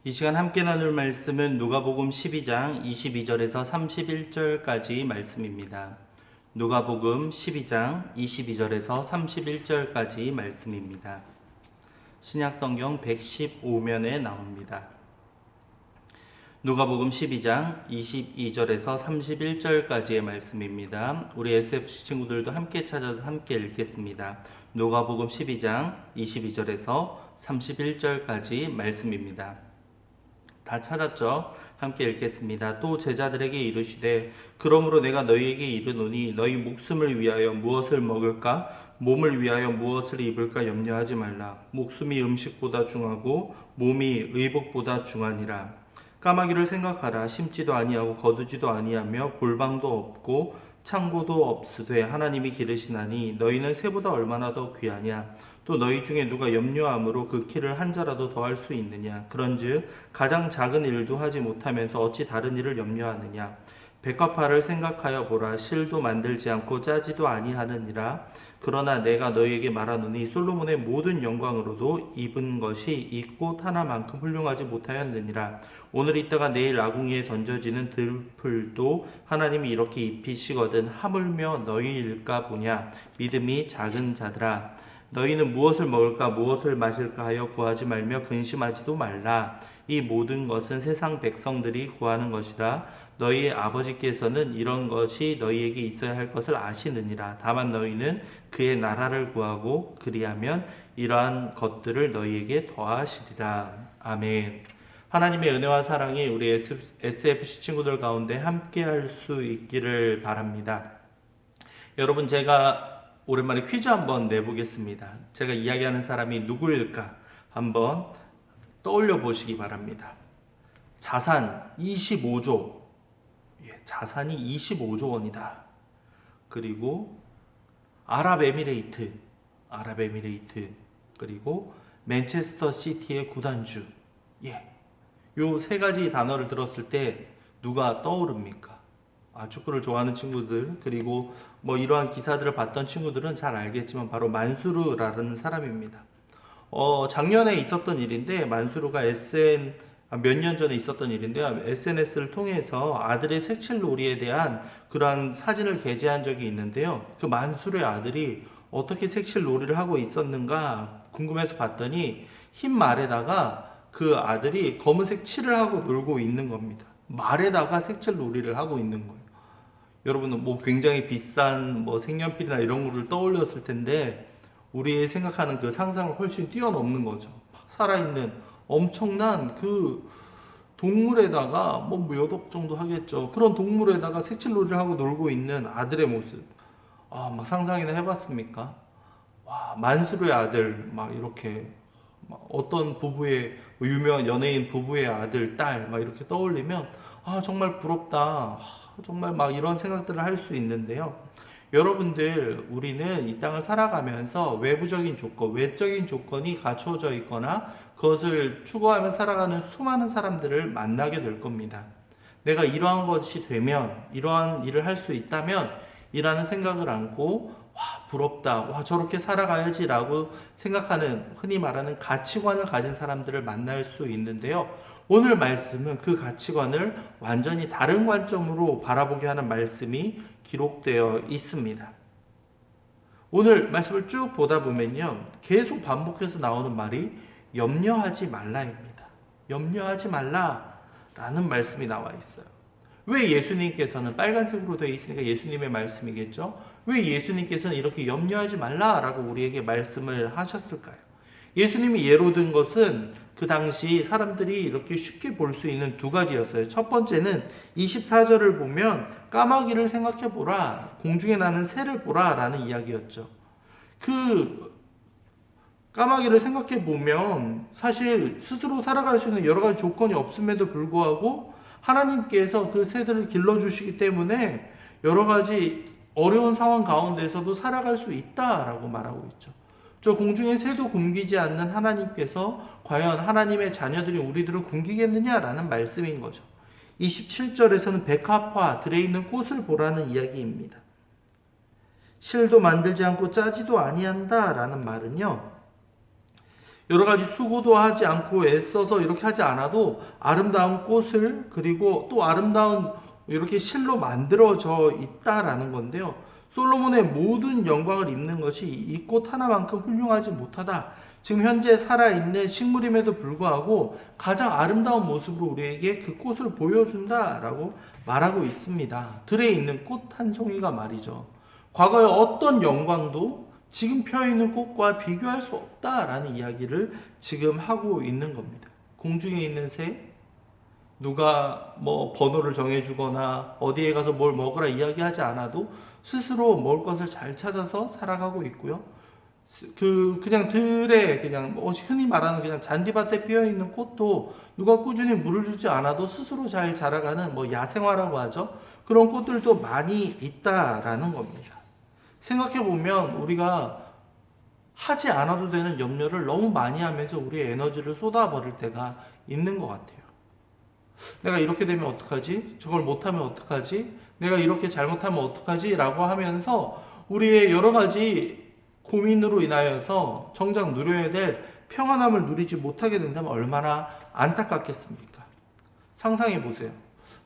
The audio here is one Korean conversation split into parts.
이 시간 함께 나눌 말씀은 누가복음 12장 22절에서 31절까지 말씀입니다. 누가복음 12장 22절에서 31절까지 말씀입니다. 신약성경 115면에 나옵니다. 누가복음 12장 22절에서 31절까지의 말씀입니다. 우리 SFC 친구들도 함께 찾아서 함께 읽겠습니다. 누가복음 12장 22절에서 31절까지 말씀입니다. 다 찾았죠? 함께 읽겠습니다. 또 제자들에게 이르시되 그러므로 내가 너희에게 이르노니 너희 목숨을 위하여 무엇을 먹을까 몸을 위하여 무엇을 입을까 염려하지 말라. 목숨이 음식보다 중하고 몸이 의복보다 중하니라. 까마귀를 생각하라. 심지도 아니하고 거두지도 아니하며 골방도 없고 창고도 없으되 하나님이 기르시나니 너희는 새보다 얼마나 더 귀하냐. 또 너희 중에 누가 염려함으로 그 키를 한 자라도 더할 수 있느냐. 그런즉 가장 작은 일도 하지 못하면서 어찌 다른 일을 염려하느냐. 백합화를 생각하여 보라. 실도 만들지 않고 짜지도 아니하느니라. 그러나 내가 너희에게 말하노니 솔로몬의 모든 영광으로도 입은 것이 이 꽃 하나만큼 훌륭하지 못하였느니라. 오늘 있다가 내일 아궁이에 던져지는 들풀도 하나님이 이렇게 입히시거든 하물며 너희일까 보냐. 믿음이 작은 자들아, 너희는 무엇을 먹을까 무엇을 마실까 하여 구하지 말며 근심하지도 말라. 이 모든 것은 세상 백성들이 구하는 것이라. 너희의 아버지께서는 이런 것이 너희에게 있어야 할 것을 아시느니라. 다만 너희는 그의 나라를 구하고 그리하면 이러한 것들을 너희에게 더하시리라. 아멘. 하나님의 은혜와 사랑이 우리 SFC 친구들 가운데 함께 할 수 있기를 바랍니다. 여러분, 제가 오랜만에 퀴즈 한번 내보겠습니다. 제가 이야기하는 사람이 누구일까 한번 떠올려 보시기 바랍니다. 자산 25조. 자산이 25조 원이다. 그리고 아랍에미레이트. 그리고 맨체스터 시티의 구단주. 요 세 가지 단어를 들었을 때 누가 떠오릅니까? 축구를 좋아하는 친구들, 그리고 뭐 이러한 기사들을 봤던 친구들은 잘 알겠지만 바로 만수르라는 사람입니다. 작년에 있었던 일인데, 만수르가 몇 년 전에 있었던 일인데요. SNS를 통해서 아들의 색칠놀이에 대한 그러한 사진을 게재한 적이 있는데요. 그 만수르의 아들이 어떻게 색칠놀이를 하고 있었는가 궁금해서 봤더니 흰 말에다가 그 아들이 검은색 칠을 하고 놀고 있는 겁니다. 말에다가 색칠놀이를 하고 있는 거예요. 여러분은 뭐 굉장히 비싼 뭐 색연필이나 이런 거를 떠올렸을 텐데 우리의 생각하는 그 상상을 훨씬 뛰어넘는 거죠. 막 살아있는 엄청난 그 동물에다가 뭐 몇 억 정도 하겠죠. 그런 동물에다가 색칠놀이를 하고 놀고 있는 아들의 모습. 막 상상이나 해봤습니까? 만수르의 아들 막 이렇게 막 어떤 부부의 유명한 연예인 부부의 아들, 딸 막 이렇게 떠올리면 정말 부럽다. 정말 막 이런 생각들을 할 수 있는데요. 여러분들, 우리는 이 땅을 살아가면서 외부적인 조건, 외적인 조건이 갖춰져 있거나 그것을 추구하며 살아가는 수많은 사람들을 만나게 될 겁니다. 내가 이러한 것이 되면, 이러한 일을 할 수 있다면 이라는 생각을 안고 부럽다. 저렇게 살아가야지라고 생각하는, 흔히 말하는 가치관을 가진 사람들을 만날 수 있는데요. 오늘 말씀은 그 가치관을 완전히 다른 관점으로 바라보게 하는 말씀이 기록되어 있습니다. 오늘 말씀을 쭉 보다 보면요, 계속 반복해서 나오는 말이 염려하지 말라입니다. 염려하지 말라라는 말씀이 나와 있어요. 왜 예수님께서는, 빨간색으로 되어 있으니까 예수님의 말씀이겠죠? 왜 예수님께서는 이렇게 염려하지 말라라고 우리에게 말씀을 하셨을까요? 예수님이 예로 든 것은 그 당시 사람들이 이렇게 쉽게 볼 수 있는 두 가지였어요. 첫 번째는 24절을 보면 까마귀를 생각해 보라, 공중에 나는 새를 보라 라는 이야기였죠. 그 까마귀를 생각해 보면 사실 스스로 살아갈 수 있는 여러 가지 조건이 없음에도 불구하고 하나님께서 그 새들을 길러주시기 때문에 여러 가지 어려운 상황 가운데서도 살아갈 수 있다라고 말하고 있죠. 저 공중의 새도 굶기지 않는 하나님께서 과연 하나님의 자녀들이 우리들을 굶기겠느냐라는 말씀인 거죠. 27절에서는 백합화, 들에 있는 꽃을 보라는 이야기입니다. 실도 만들지 않고 짜지도 아니한다라는 말은요, 여러 가지 수고도 하지 않고 애써서 이렇게 하지 않아도 아름다운 꽃을 그리고 또 아름다운 이렇게 실로 만들어져 있다라는 건데요. 솔로몬의 모든 영광을 입는 것이 이 꽃 하나만큼 훌륭하지 못하다. 지금 현재 살아있는 식물임에도 불구하고 가장 아름다운 모습으로 우리에게 그 꽃을 보여준다라고 말하고 있습니다. 들에 있는 꽃 한 송이가 말이죠. 과거의 어떤 영광도 지금 펴있는 꽃과 비교할 수 없다라는 이야기를 지금 하고 있는 겁니다. 공중에 있는 새, 누가 뭐 번호를 정해주거나 어디에 가서 뭘 먹으라 이야기하지 않아도 스스로 먹을 것을 잘 찾아서 살아가고 있고요. 그냥 들에 그냥 흔히 말하는 그냥 잔디밭에 피어 있는 꽃도 누가 꾸준히 물을 주지 않아도 스스로 잘 자라가는 야생화라고 하죠. 그런 꽃들도 많이 있다라는 겁니다. 생각해 보면 우리가 하지 않아도 되는 염려를 너무 많이 하면서 우리의 에너지를 쏟아버릴 때가 있는 것 같아요. 내가 이렇게 되면 어떡하지? 저걸 못하면 어떡하지? 내가 이렇게 잘못하면 어떡하지? 라고 하면서 우리의 여러 가지 고민으로 인하여서 정작 누려야 될 평안함을 누리지 못하게 된다면 얼마나 안타깝겠습니까? 상상해 보세요.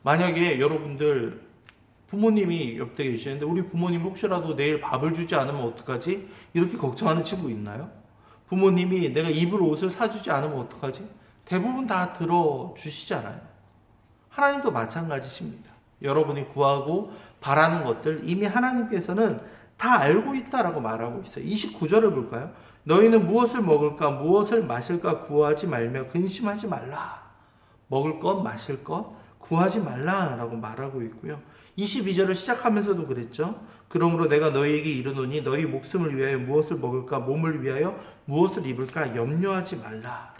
만약에 여러분들 부모님이 옆에 계시는데 우리 부모님 혹시라도 내일 밥을 주지 않으면 어떡하지? 이렇게 걱정하는 친구 있나요? 부모님이 내가 입을 옷을 사주지 않으면 어떡하지? 대부분 다 들어주시잖아요. 하나님도 마찬가지십니다. 여러분이 구하고 바라는 것들 이미 하나님께서는 다 알고 있다라고 말하고 있어요. 29절을 볼까요? 너희는 무엇을 먹을까 무엇을 마실까 구하지 말며 근심하지 말라. 먹을 것 마실 것 구하지 말라라고 말하고 있고요. 22절을 시작하면서도 그랬죠. 그러므로 내가 너희에게 이르노니 너희 목숨을 위하여 무엇을 먹을까 몸을 위하여 무엇을 입을까 염려하지 말라.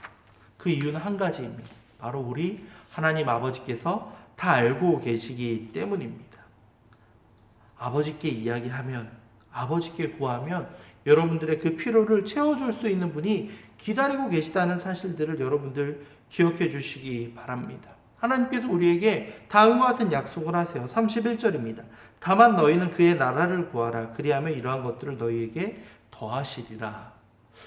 그 이유는 한 가지입니다. 바로 우리 하나님 아버지께서 다 알고 계시기 때문입니다. 아버지께 이야기하면 아버지께 구하면 여러분들의 그 필요를 채워줄 수 있는 분이 기다리고 계시다는 사실들을 여러분들 기억해 주시기 바랍니다. 하나님께서 우리에게 다음과 같은 약속을 하세요. 31절입니다. 다만 너희는 그의 나라를 구하라. 그리하면 이러한 것들을 너희에게 더하시리라.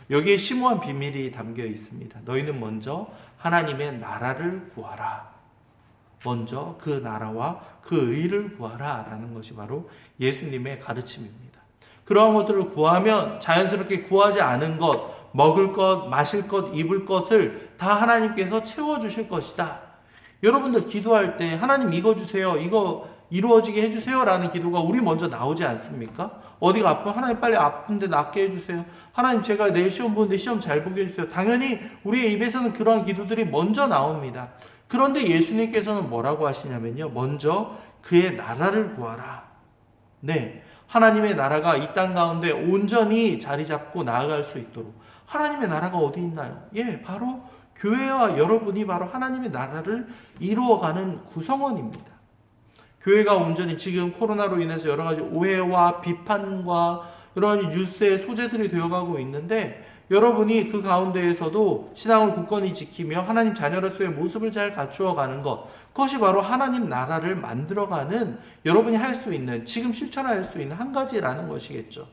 여기에 심오한 비밀이 담겨 있습니다. 너희는 먼저 하나님의 나라를 구하라. 먼저 그 나라와 그 의를 구하라 라는 것이 바로 예수님의 가르침입니다. 그러한 것들을 구하면 자연스럽게 구하지 않은 것, 먹을 것, 마실 것, 입을 것을 다 하나님께서 채워주실 것이다. 여러분들 기도할 때 하나님 이거 주세요, 이거 이루어지게 해주세요 라는 기도가 우리 먼저 나오지 않습니까? 어디가 아프면 하나님 빨리 아픈데 낫게 해주세요. 하나님 제가 내일 시험 보는데 시험 잘 보게 해주세요. 당연히 우리의 입에서는 그러한 기도들이 먼저 나옵니다. 그런데 예수님께서는 뭐라고 하시냐면요. 먼저 그의 나라를 구하라. 네, 하나님의 나라가 이 땅 가운데 온전히 자리 잡고 나아갈 수 있도록. 하나님의 나라가 어디 있나요? 예, 바로 교회와 여러분이 바로 하나님의 나라를 이루어가는 구성원입니다. 교회가 온전히 지금 코로나로 인해서 여러 가지 오해와 비판과 여러 가지 뉴스의 소재들이 되어가고 있는데 여러분이 그 가운데에서도 신앙을 굳건히 지키며 하나님 자녀로서의 모습을 잘 갖추어가는 것, 그것이 바로 하나님 나라를 만들어가는 여러분이 할 수 있는, 지금 실천할 수 있는 한 가지라는 것이겠죠.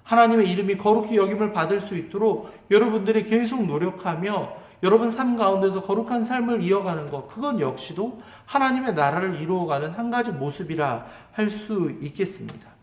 하나님의 이름이 거룩히 여김을 받을 수 있도록 여러분들이 계속 노력하며 여러분 삶 가운데서 거룩한 삶을 이어가는 것, 그건 역시도 하나님의 나라를 이루어가는 한 가지 모습이라 할 수 있겠습니다.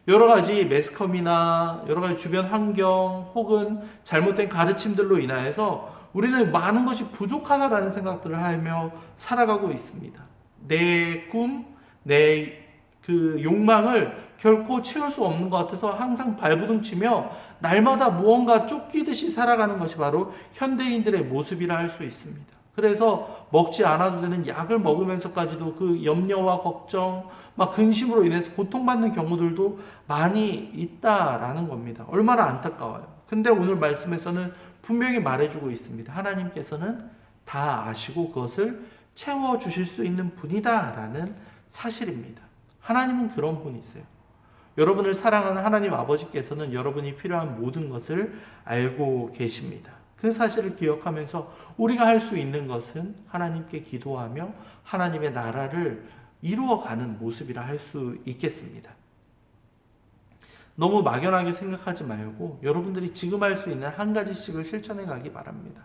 여러 가지 매스컴이나 여러 가지 주변 환경 혹은 잘못된 가르침들로 인하여서 우리는 많은 것이 부족하다라는 생각들을 하며 살아가고 있습니다. 내 꿈, 내 그 욕망을 결코 채울 수 없는 것 같아서 항상 발부둥치며 날마다 무언가 쫓기듯이 살아가는 것이 바로 현대인들의 모습이라 할 수 있습니다. 그래서 먹지 않아도 되는 약을 먹으면서까지도 그 염려와 걱정, 막 근심으로 인해서 고통받는 경우들도 많이 있다라는 겁니다. 얼마나 안타까워요. 근데 오늘 말씀에서는 분명히 말해주고 있습니다. 하나님께서는 다 아시고 그것을 채워주실 수 있는 분이다라는 사실입니다. 하나님은 그런 분이세요. 여러분을 사랑하는 하나님 아버지께서는 여러분이 필요한 모든 것을 알고 계십니다. 그 사실을 기억하면서 우리가 할 수 있는 것은 하나님께 기도하며 하나님의 나라를 이루어가는 모습이라 할 수 있겠습니다. 너무 막연하게 생각하지 말고 여러분들이 지금 할 수 있는 한 가지씩을 실천해 가기 바랍니다.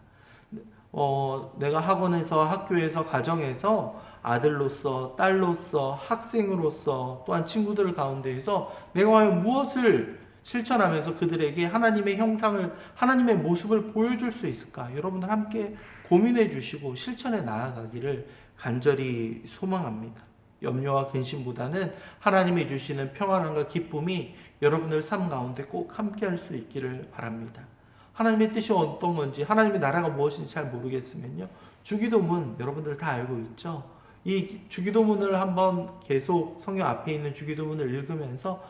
내가 학원에서, 학교에서, 가정에서 아들로서, 딸로서, 학생으로서, 또한 친구들 가운데에서 내가 과연 무엇을 실천하면서 그들에게 하나님의 형상을, 하나님의 모습을 보여줄 수 있을까? 여러분들 함께 고민해 주시고 실천해 나아가기를 간절히 소망합니다. 염려와 근심보다는 하나님이 주시는 평안함과 기쁨이 여러분들 삶 가운데 꼭 함께 할 수 있기를 바랍니다. 하나님의 뜻이 어떤 건지, 하나님의 나라가 무엇인지 잘 모르겠으면요, 주기도문 여러분들 다 알고 있죠? 이 주기도문을 한번 계속 성경 앞에 있는 주기도문을 읽으면서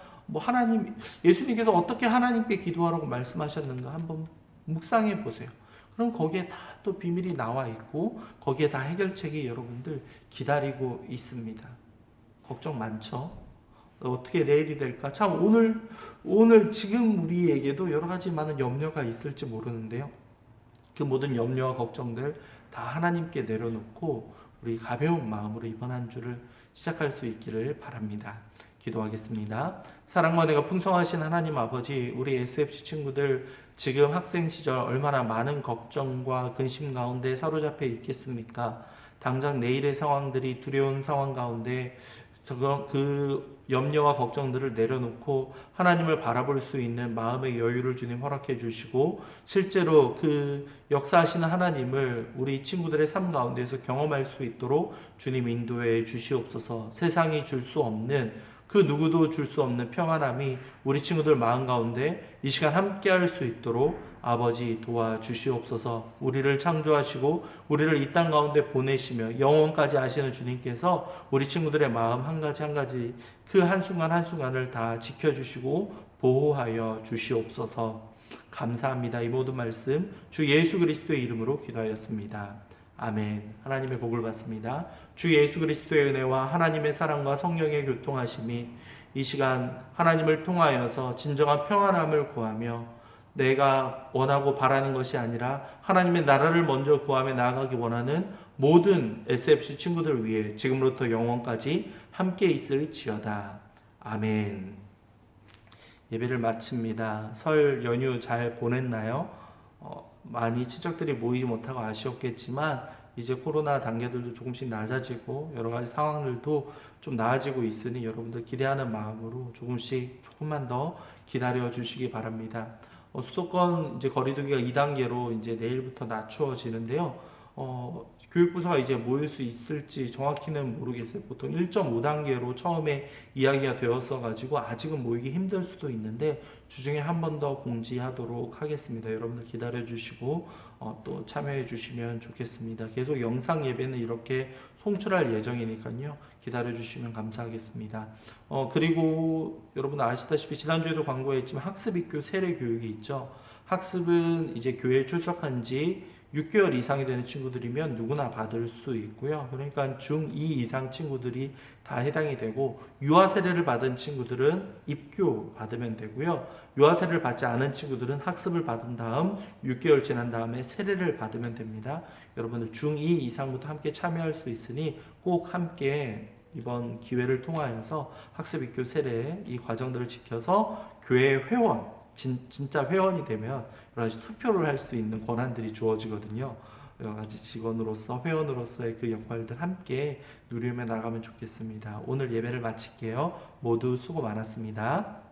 예수님께서 어떻게 하나님께 기도하라고 말씀하셨는가 한번 묵상해 보세요. 그럼 거기에 다 또 비밀이 나와 있고 거기에 다 해결책이 여러분들 기다리고 있습니다. 걱정 많죠? 어떻게 내일이 될까? 참 오늘 지금 우리에게도 여러 가지 많은 염려가 있을지 모르는데요. 그 모든 염려와 걱정들 다 하나님께 내려놓고 우리 가벼운 마음으로 이번 한 주를 시작할 수 있기를 바랍니다. 기도하겠습니다. 사랑과 은혜가 풍성하신 하나님 아버지, 우리 SFC 친구들 지금 학생 시절 얼마나 많은 걱정과 근심 가운데 사로잡혀 있겠습니까? 당장 내일의 상황들이 두려운 상황 가운데 그 염려와 걱정들을 내려놓고 하나님을 바라볼 수 있는 마음의 여유를 주님 허락해 주시고, 실제로 그 역사하시는 하나님을 우리 친구들의 삶 가운데에서 경험할 수 있도록 주님 인도해 주시옵소서. 세상이 줄 수 없는, 그 누구도 줄 수 없는 평안함이 우리 친구들 마음 가운데 이 시간 함께 할 수 있도록 아버지 도와주시옵소서. 우리를 창조하시고 우리를 이 땅 가운데 보내시며 영원까지 하시는 주님께서 우리 친구들의 마음 한 가지 한 가지 그 한순간 한순간을 다 지켜주시고 보호하여 주시옵소서. 감사합니다. 이 모든 말씀 주 예수 그리스도의 이름으로 기도하였습니다. 아멘. 하나님의 복을 받습니다. 주 예수 그리스도의 은혜와 하나님의 사랑과 성령의 교통하심이 이 시간 하나님을 통하여서 진정한 평안함을 구하며 내가 원하고 바라는 것이 아니라 하나님의 나라를 먼저 구하며 나아가기 원하는 모든 SFC 친구들 위해 지금부터 영원까지 함께 있을지어다. 아멘. 예배를 마칩니다. 설 연휴 잘 보냈나요? 많이 친척들이 모이지 못하고 아쉬웠겠지만 이제 코로나 단계들도 조금씩 낮아지고 여러 가지 상황들도 좀 나아지고 있으니 여러분들 기대하는 마음으로 조금만 더 기다려 주시기 바랍니다. 수도권 이제 거리두기가 2단계로 이제 내일부터 낮추어지는데요. 교육부서가 이제 모일 수 있을지 정확히는 모르겠어요. 보통 1.5단계로 처음에 이야기가 되었어 가지고 아직은 모이기 힘들 수도 있는데 주중에 한 번 더 공지하도록 하겠습니다. 여러분들 기다려 주시고 또 참여해 주시면 좋겠습니다. 계속 영상 예배는 이렇게 송출할 예정이니까요. 기다려 주시면 감사하겠습니다. 그리고 여러분 아시다시피 지난주에도 광고했지만 학습입교 세례 교육이 있죠. 학습은 이제 교회에 출석한 지 6개월 이상이 되는 친구들이면 누구나 받을 수 있고요. 그러니까 중2 이상 친구들이 다 해당이 되고, 유아 세례를 받은 친구들은 입교 받으면 되고요. 유아 세례를 받지 않은 친구들은 학습을 받은 다음 6개월 지난 다음에 세례를 받으면 됩니다. 여러분들 중2 이상부터 함께 참여할 수 있으니 꼭 함께 이번 기회를 통하여서 학습 입교 세례 이 과정들을 지켜서 교회 회원, 진짜 회원이 되면 여러 가지 투표를 할 수 있는 권한들이 주어지거든요. 여러 가지 직원으로서 회원으로서의 그 역할들 함께 누리며 나가면 좋겠습니다. 오늘 예배를 마칠게요. 모두 수고 많았습니다.